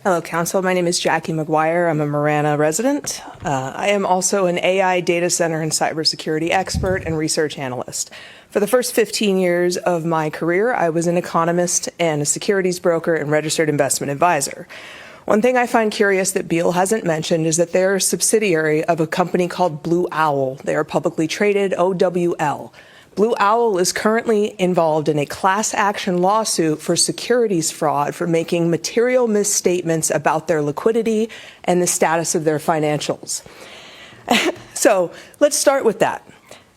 Hello, Council. My name is Jackie McGuire. I'm a Marana resident. I am also an AI data center and cybersecurity expert and research analyst. For the first 15 years of my career, I was an economist and a securities broker and registered investment advisor. One thing I find curious that Beal hasn't mentioned is that they're a subsidiary of a company called Blue Owl. They are publicly traded, OWL. Blue Owl is currently involved in a class action lawsuit for securities fraud for making material misstatements about their liquidity and the status of their financials. So let's start with that.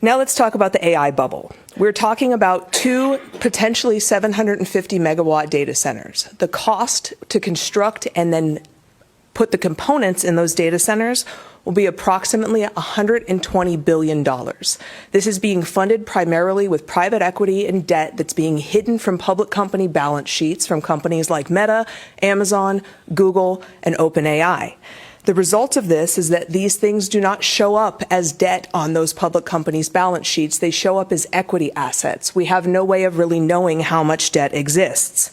Now let's talk about the AI bubble. We're talking about two potentially 750 megawatt data centers. The cost to construct and then put the components in those data centers will be approximately $120 billion. This is being funded primarily with private equity and debt that's being hidden from public company balance sheets from companies like Meta, Amazon, Google, and OpenAI. The result of this is that these things do not show up as debt on those public companies' balance sheets. They show up as equity assets. We have no way of really knowing how much debt exists.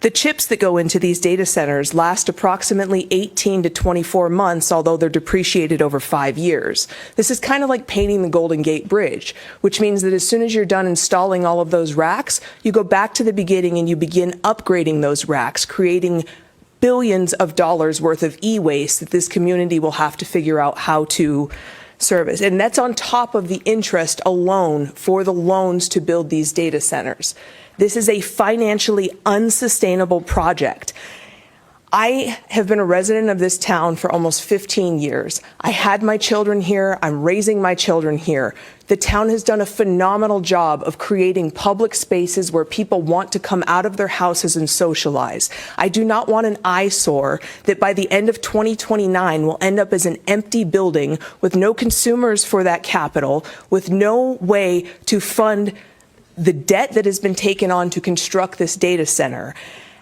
The chips that go into these data centers last approximately 18 to 24 months, although they're depreciated over 5 years. This is kind of like painting the Golden Gate Bridge, which means that as soon as you're done installing all of those racks, you go back to the beginning and you begin upgrading those racks, creating billions of dollars worth of e-waste that this community will have to figure out how to service. And that's on top of the interest alone for the loans to build these data centers. This is a financially unsustainable project. I have been a resident of this town for almost 15 years. I had my children here. I'm raising my children here. The town has done a phenomenal job of creating public spaces where people want to come out of their houses and socialize. I do not want an eyesore that by the end of 2029 will end up as an empty building with no consumers for that capital, with no way to fund the debt that has been taken on to construct this data center.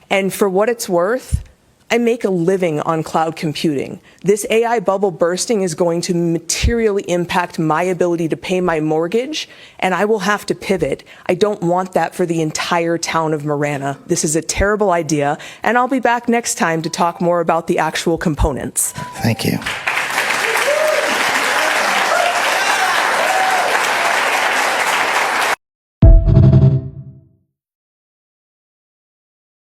And for what it's worth, I make a living on cloud computing. This AI bubble bursting is going to materially impact my ability to pay my mortgage, and I will have to pivot. I don't want that for the entire town of Marana. This is a terrible idea, and I'll be back next time to talk more about the actual components. Thank you.